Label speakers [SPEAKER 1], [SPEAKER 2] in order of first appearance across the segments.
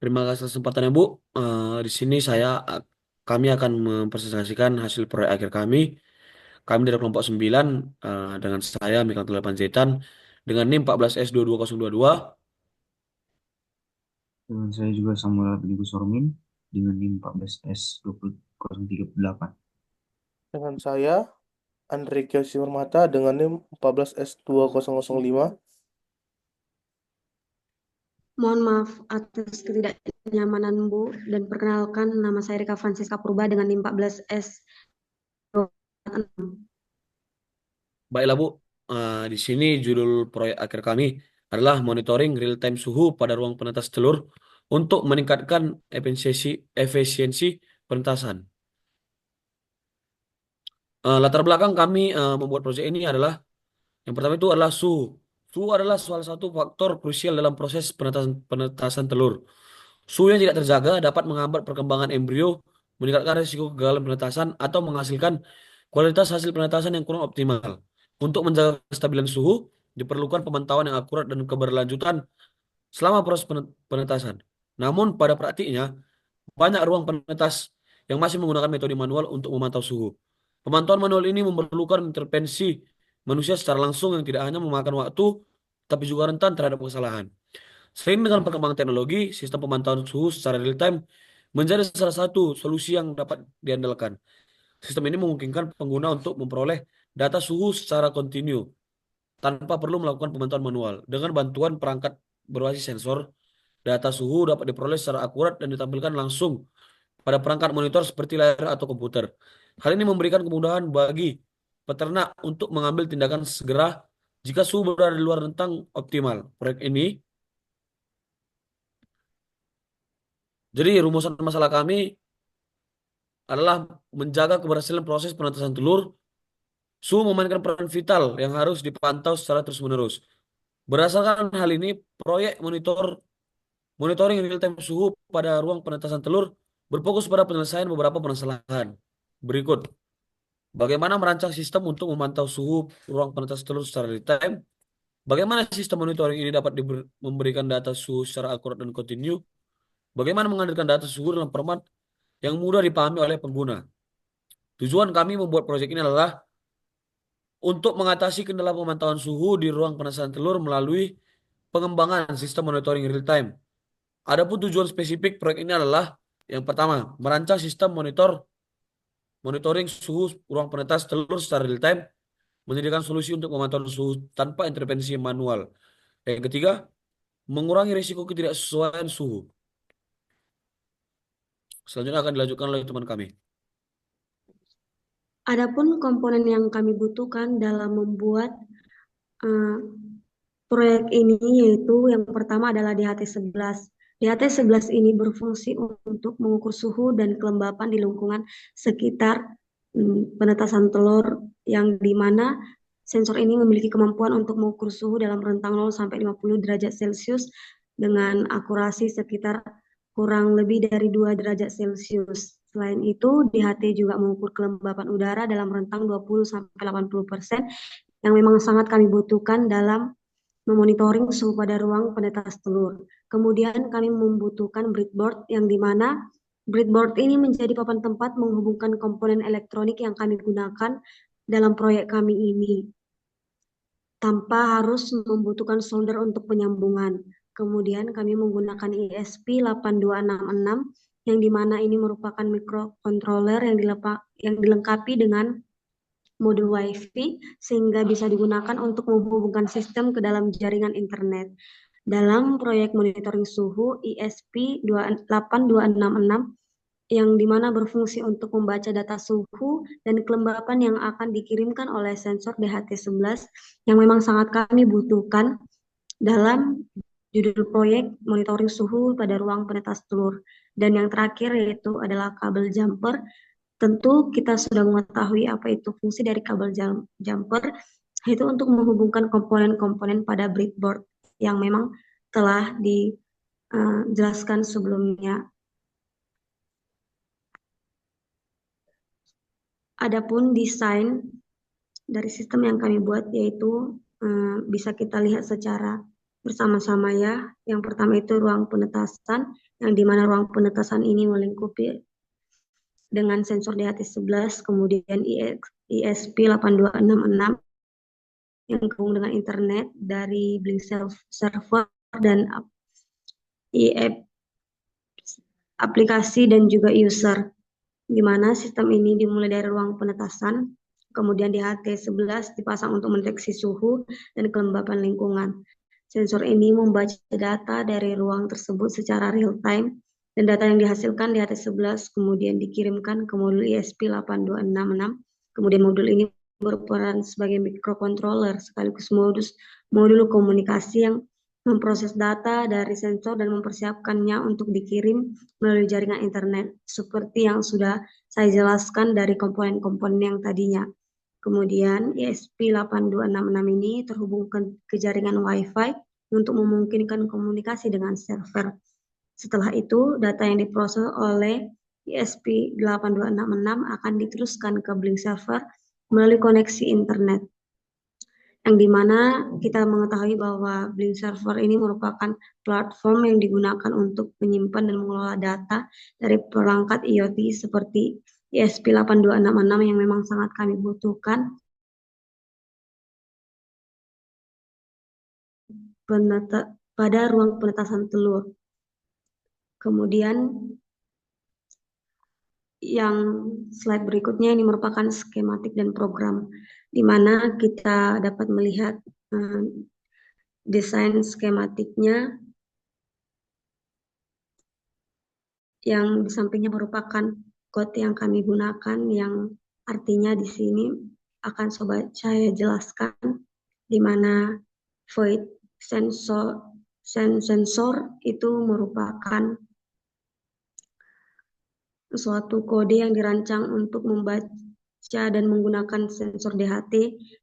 [SPEAKER 1] Terima kasih atas kesempatannya, Bu. Di sini kami akan mempresentasikan hasil proyek akhir kami. Kami dari kelompok 9 dengan saya Mikael Panjaitan dengan NIM 14S22022.
[SPEAKER 2] Dengan saya juga Samuel Abdigus Sormin dengan NIM 14S20038.
[SPEAKER 3] Dengan saya, Andre Kiyoshi Permata dengan NIM 14S2005.
[SPEAKER 4] Mohon maaf atas ketidaknyamanan Bu, dan perkenalkan nama saya Rika Francisca Purba dengan NIM 14S.
[SPEAKER 1] Baiklah, Bu. Di sini judul proyek akhir kami adalah monitoring real-time suhu pada ruang penetas telur untuk meningkatkan efisiensi penetasan. Latar belakang kami membuat proyek ini adalah yang pertama itu adalah suhu. Suhu adalah salah satu faktor krusial dalam proses penetasan telur. Suhu yang tidak terjaga dapat menghambat perkembangan embrio, meningkatkan risiko kegagalan penetasan, atau menghasilkan kualitas hasil penetasan yang kurang optimal. Untuk menjaga kestabilan suhu, diperlukan pemantauan yang akurat dan keberlanjutan selama proses penetasan. Namun pada praktiknya, banyak ruang penetas yang masih menggunakan metode manual untuk memantau suhu. Pemantauan manual ini memerlukan intervensi manusia secara langsung yang tidak hanya memakan waktu, tapi juga rentan terhadap kesalahan. Seiring dengan perkembangan teknologi, sistem pemantauan suhu secara real time menjadi salah satu solusi yang dapat diandalkan. Sistem ini memungkinkan pengguna untuk memperoleh data suhu secara kontinu tanpa perlu melakukan pemantauan manual. Dengan bantuan perangkat berbasis sensor, data suhu dapat diperoleh secara akurat dan ditampilkan langsung pada perangkat monitor seperti layar atau komputer. Hal ini memberikan kemudahan bagi peternak untuk mengambil tindakan segera jika suhu berada di luar rentang optimal. Proyek ini, jadi rumusan masalah kami adalah menjaga keberhasilan proses penetasan telur. Suhu memainkan peran vital yang harus dipantau secara terus-menerus. Berdasarkan hal ini, proyek monitoring real-time suhu pada ruang penetasan telur berfokus pada penyelesaian beberapa permasalahan. Berikut, bagaimana merancang sistem untuk memantau suhu ruang penetas telur secara real time? Bagaimana sistem monitoring ini dapat memberikan data suhu secara akurat dan kontinu? Bagaimana menghadirkan data suhu dalam format yang mudah dipahami oleh pengguna? Tujuan kami membuat proyek ini adalah untuk mengatasi kendala pemantauan suhu di ruang penetas telur melalui pengembangan sistem monitoring real time. Adapun tujuan spesifik proyek ini adalah yang pertama, merancang sistem monitoring suhu ruang penetas telur secara real time, menyediakan solusi untuk memantau suhu tanpa intervensi manual. Yang ketiga, mengurangi risiko ketidaksesuaian suhu. Selanjutnya akan dilanjutkan oleh teman kami.
[SPEAKER 4] Adapun komponen yang kami butuhkan dalam membuat eh, proyek ini yaitu yang pertama adalah DHT11. DHT11 ini berfungsi untuk mengukur suhu dan kelembapan di lingkungan sekitar penetasan telur, yang dimana sensor ini memiliki kemampuan untuk mengukur suhu dalam rentang 0 sampai 50 derajat Celcius dengan akurasi sekitar kurang lebih dari 2 derajat Celcius. Selain itu, DHT juga mengukur kelembapan udara dalam rentang 20 sampai 80% yang memang sangat kami butuhkan dalam memonitoring suhu pada ruang penetas telur. Kemudian kami membutuhkan breadboard, yang dimana breadboard ini menjadi papan tempat menghubungkan komponen elektronik yang kami gunakan dalam proyek kami ini, tanpa harus membutuhkan solder untuk penyambungan. Kemudian kami menggunakan ESP 8266, yang dimana ini merupakan microcontroller yang dilengkapi dengan modul WiFi sehingga bisa digunakan untuk menghubungkan sistem ke dalam jaringan internet. Dalam proyek monitoring suhu ESP 8266, yang dimana berfungsi untuk membaca data suhu dan kelembapan yang akan dikirimkan oleh sensor DHT11 yang memang sangat kami butuhkan dalam judul proyek monitoring suhu pada ruang penetas telur. Dan yang terakhir yaitu adalah kabel jumper. Tentu kita sudah mengetahui apa itu fungsi dari kabel jumper, yaitu untuk menghubungkan komponen-komponen pada breadboard yang memang telah dijelaskan sebelumnya. Adapun desain dari sistem yang kami buat yaitu bisa kita lihat secara bersama-sama ya. Yang pertama itu ruang penetasan, yang dimana ruang penetasan ini melingkupi dengan sensor DHT11, kemudian ESP8266 yang terhubung dengan internet dari Blink Server dan aplikasi dan juga user, di mana sistem ini dimulai dari ruang penetasan, kemudian di HT11 dipasang untuk mendeteksi suhu dan kelembapan lingkungan. Sensor ini membaca data dari ruang tersebut secara real time, dan data yang dihasilkan di HT11 kemudian dikirimkan ke modul ESP8266. Kemudian modul ini berperan sebagai microcontroller sekaligus modul komunikasi yang memproses data dari sensor dan mempersiapkannya untuk dikirim melalui jaringan internet, seperti yang sudah saya jelaskan dari komponen-komponen yang tadinya. Kemudian ESP8266 ini terhubung ke jaringan Wi-Fi untuk memungkinkan komunikasi dengan server. Setelah itu, data yang diproses oleh ESP8266 akan diteruskan ke Blink server melalui koneksi internet, yang dimana kita mengetahui bahwa Blink server ini merupakan platform yang digunakan untuk menyimpan dan mengelola data dari perangkat IoT seperti ESP8266 yang memang sangat kami butuhkan pada ruang penetasan telur. Kemudian yang slide berikutnya ini merupakan skematik dan program, di mana kita dapat melihat desain skematiknya yang di sampingnya merupakan code yang kami gunakan, yang artinya di sini akan saya jelaskan, di mana void sensor itu merupakan suatu kode yang dirancang untuk membaca dan menggunakan sensor DHT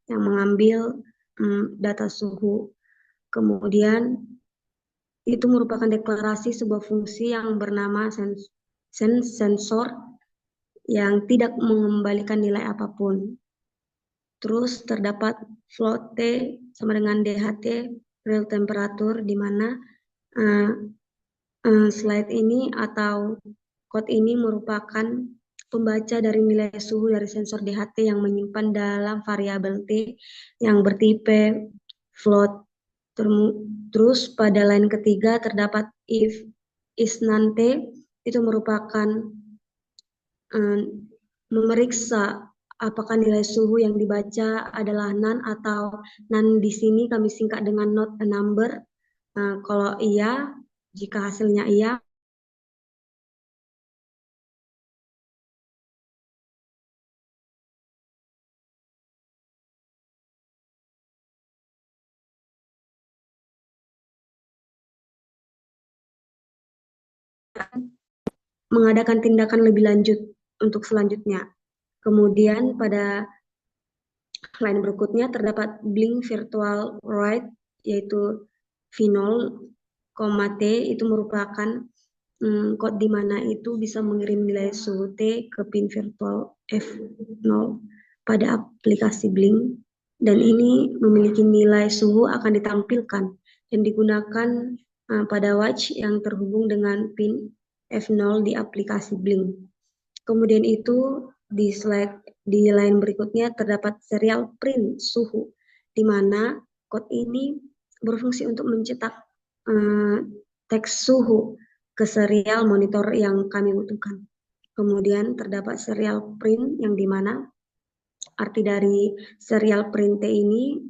[SPEAKER 4] yang mengambil data suhu. Kemudian itu merupakan deklarasi sebuah fungsi yang bernama sensor yang tidak mengembalikan nilai apapun. Terus terdapat float T sama dengan DHT, real temperature, di mana slide ini atau code ini merupakan pembaca dari nilai suhu dari sensor DHT yang menyimpan dalam variabel T yang bertipe float. Terus pada line ketiga terdapat if isNaN-T, itu merupakan memeriksa apakah nilai suhu yang dibaca adalah NaN atau NaN di sini kami singkat dengan not a number. Kalau iya, jika hasilnya iya, mengadakan tindakan lebih lanjut untuk selanjutnya. Kemudian pada line berikutnya terdapat Blink Virtual Write, yaitu V0, T, itu merupakan code di mana itu bisa mengirim nilai suhu T ke pin virtual F0 pada aplikasi Blink, dan ini memiliki nilai suhu akan ditampilkan dan digunakan pada watch yang terhubung dengan pin F0 di aplikasi Blink. Kemudian itu di line berikutnya terdapat serial print suhu, di mana code ini berfungsi untuk mencetak teks suhu ke serial monitor yang kami butuhkan. Kemudian terdapat serial print, yang dimana arti dari serial print T ini,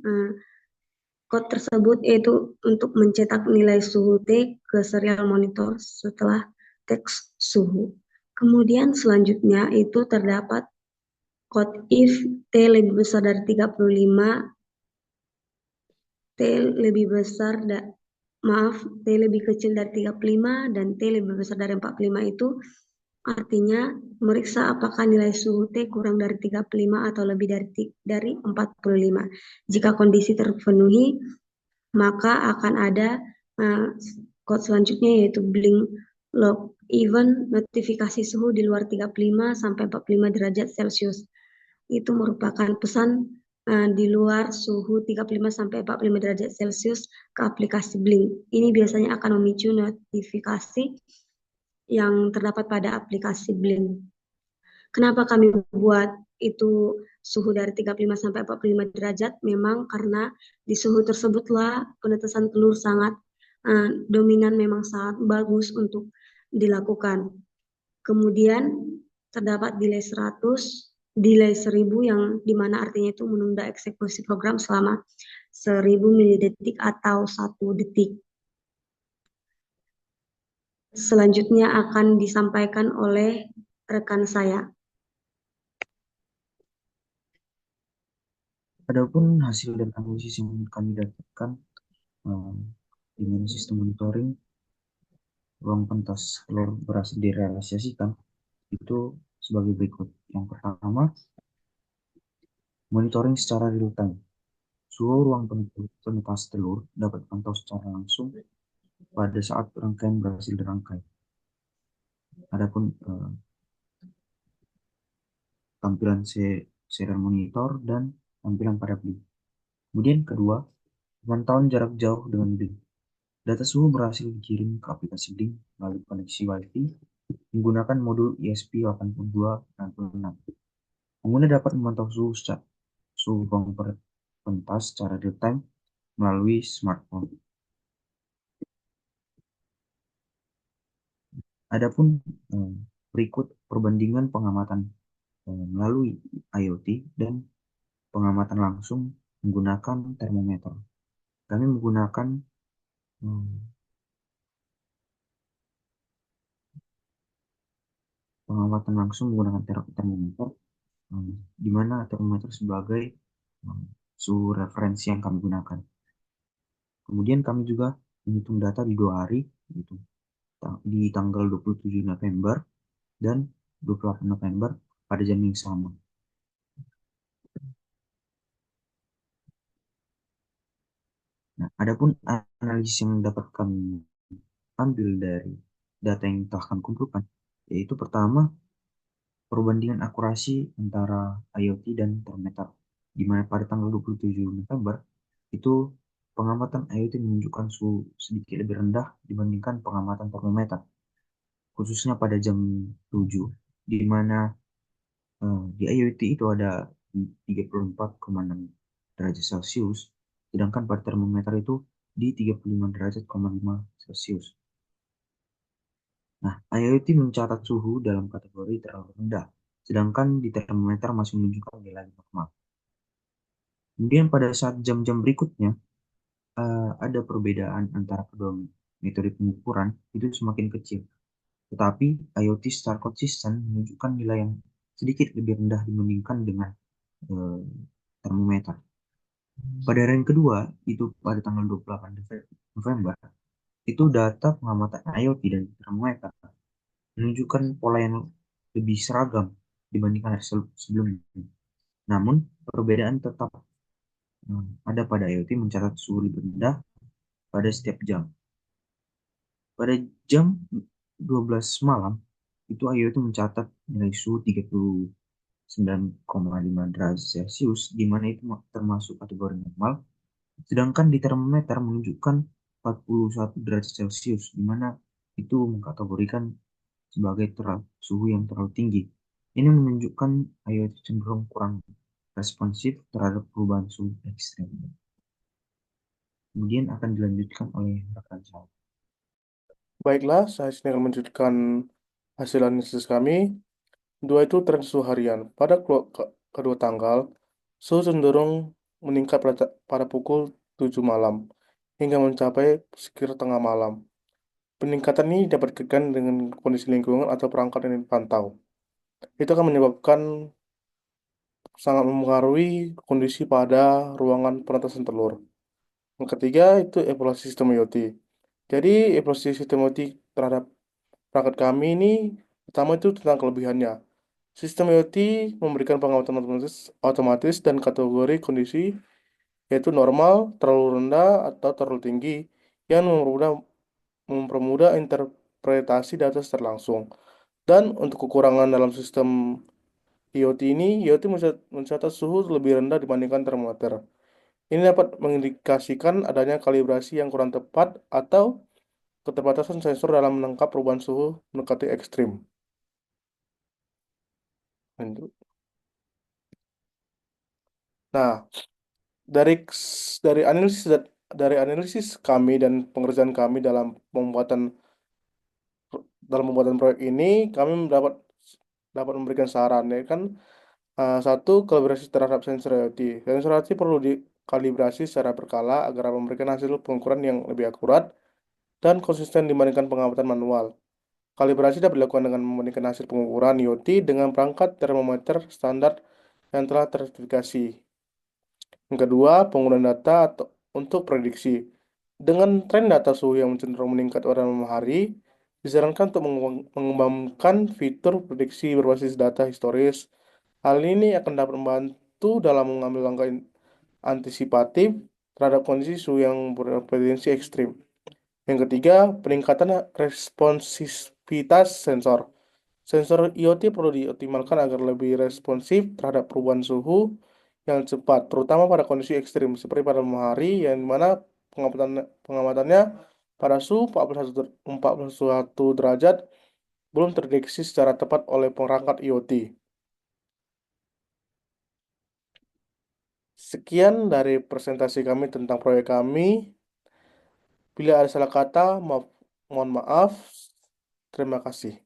[SPEAKER 4] code tersebut yaitu untuk mencetak nilai suhu T ke serial monitor setelah teks suhu. Kemudian selanjutnya itu terdapat code if T lebih besar dari 35, T lebih besar T lebih kecil dari 35 dan T lebih besar dari 45, itu artinya meriksa apakah nilai suhu T kurang dari 35 atau lebih dari 45. Jika kondisi terpenuhi, maka akan ada code selanjutnya, yaitu Blink log event notifikasi suhu di luar 35 sampai 45 derajat Celcius. Itu merupakan pesan di luar suhu 35 sampai 45 derajat Celcius ke aplikasi Blink. Ini biasanya akan memicu notifikasi yang terdapat pada aplikasi Blink. Kenapa kami buat itu suhu dari 35 sampai 45 derajat? Memang karena di suhu tersebutlah penetesan telur sangat dominan, memang sangat bagus untuk dilakukan. Kemudian terdapat delay 100, delay 1000 yang dimana artinya itu menunda eksekusi program selama 1000 milidetik atau 1 detik. Selanjutnya akan disampaikan oleh rekan saya.
[SPEAKER 2] Adapun hasil dan analisis yang kami dapatkan di mana sistem monitoring ruang pentas telur berhasil direalisasikan itu sebagai berikut. Yang pertama, monitoring secara real time. Suhu ruang penetas telur dapat dipantau secara langsung pada saat rangkaian berhasil dirangkai. Adapun tampilan serial monitor dan tampilan pada Blink. Kemudian kedua, pemantauan jarak jauh dengan Blink. Data suhu berhasil dikirim ke aplikasi Blink melalui koneksi Wi-Fi menggunakan modul ESP8266. Pengguna dapat memantau suhu ruang pentas secara real time melalui smartphone. Adapun berikut perbandingan pengamatan melalui IoT dan pengamatan langsung menggunakan termometer. Kami menggunakan pengamatan langsung menggunakan termometer, di mana termometer sebagai suhu referensi yang kami gunakan. Kemudian kami juga menghitung data di 2 hari, yaitu di tanggal 27 November dan 28 November pada jam yang sama. Nah, adapun analisis yang dapat kami ambil dari data yang telah kami kumpulkan, yaitu pertama, perbandingan akurasi antara IoT dan termometer, di mana pada tanggal 27 November itu pengamatan IoT menunjukkan suhu sedikit lebih rendah dibandingkan pengamatan termometer, khususnya pada jam 7, di mana di IoT itu ada 34,6 derajat Celcius, sedangkan pada termometer itu di 35 derajat 5 Celcius. Nah, IoT mencatat suhu dalam kategori terlalu rendah, sedangkan di termometer masih menunjukkan nilai normal. Kemudian pada saat jam-jam berikutnya, ada perbedaan antara kedua metode pengukuran itu semakin kecil. Tetapi IoT secara konsisten menunjukkan nilai yang sedikit lebih rendah dibandingkan dengan termometer. Pada hari yang kedua, itu pada tanggal 28 November, itu data pengamatan IoT dan termometer menunjukkan pola yang lebih seragam dibandingkan hari sebelumnya. Namun, perbedaan tetap ada pada IoT mencatat suhu lebih rendah pada setiap jam. Pada jam 12 malam, itu IoT mencatat nilai suhu 39,5 derajat Celcius, di mana itu termasuk kategori normal, sedangkan di termometer menunjukkan 41 derajat Celcius, di mana itu mengkategorikan sebagai suhu yang terlalu tinggi. Ini menunjukkan IoT cenderung kurang responsif terhadap perubahan suhu ekstrem. Kemudian akan dilanjutkan oleh rekan saya.
[SPEAKER 3] Baiklah, saya sini akan melanjutkan hasil analisis kami. 2 itu tren suhu harian. Pada kedua tanggal, suhu cenderung meningkat pada pukul 7 malam hingga mencapai sekitar tengah malam. Peningkatan ini dapat dikaitkan dengan kondisi lingkungan atau perangkat yang dipantau. Itu akan menyebabkan sangat mempengaruhi kondisi pada ruangan penetasan telur. Yang ketiga itu evaluasi sistem IoT. Jadi evaluasi sistem IoT terhadap perangkat kami ini pertama itu tentang kelebihannya. Sistem IoT memberikan pengamatan otomatis dan kategori kondisi yaitu normal, terlalu rendah, atau terlalu tinggi yang mempermudah interpretasi data secara langsung. Dan untuk kekurangan dalam sistem IoT mencatat suhu lebih rendah dibandingkan termometer. Ini dapat mengindikasikan adanya kalibrasi yang kurang tepat atau keterbatasan sensor dalam menangkap perubahan suhu mendekati ekstrim. Lanjut. Nah, dari dari analisis kami dan pengerjaan kami dalam pembuatan proyek ini, kami dapat memberikan saran ya kan. Satu, kalibrasi terhadap sensor IoT. Sensor IoT perlu dikalibrasi secara berkala agar memberikan hasil pengukuran yang lebih akurat dan konsisten dibandingkan pengamatan manual. Kalibrasi dapat dilakukan dengan membandingkan hasil pengukuran IoT dengan perangkat termometer standar yang telah tersertifikasi. Yang kedua, penggunaan data untuk prediksi. Dengan tren data suhu yang cenderung meningkat pada malam hari, disarankan untuk mengembangkan fitur prediksi berbasis data historis. Hal ini akan dapat membantu dalam mengambil langkah antisipatif terhadap kondisi suhu yang berpotensi ekstrim. Yang ketiga, peningkatan responsivitas sensor. Sensor IoT perlu dioptimalkan agar lebih responsif terhadap perubahan suhu yang cepat, terutama pada kondisi ekstrim seperti pada malam hari yang dimana pengamatannya pada suhu 41 derajat belum terdeteksi secara tepat oleh perangkat IoT. Sekian dari presentasi kami tentang proyek kami. Bila ada salah kata, mohon maaf. Terima kasih.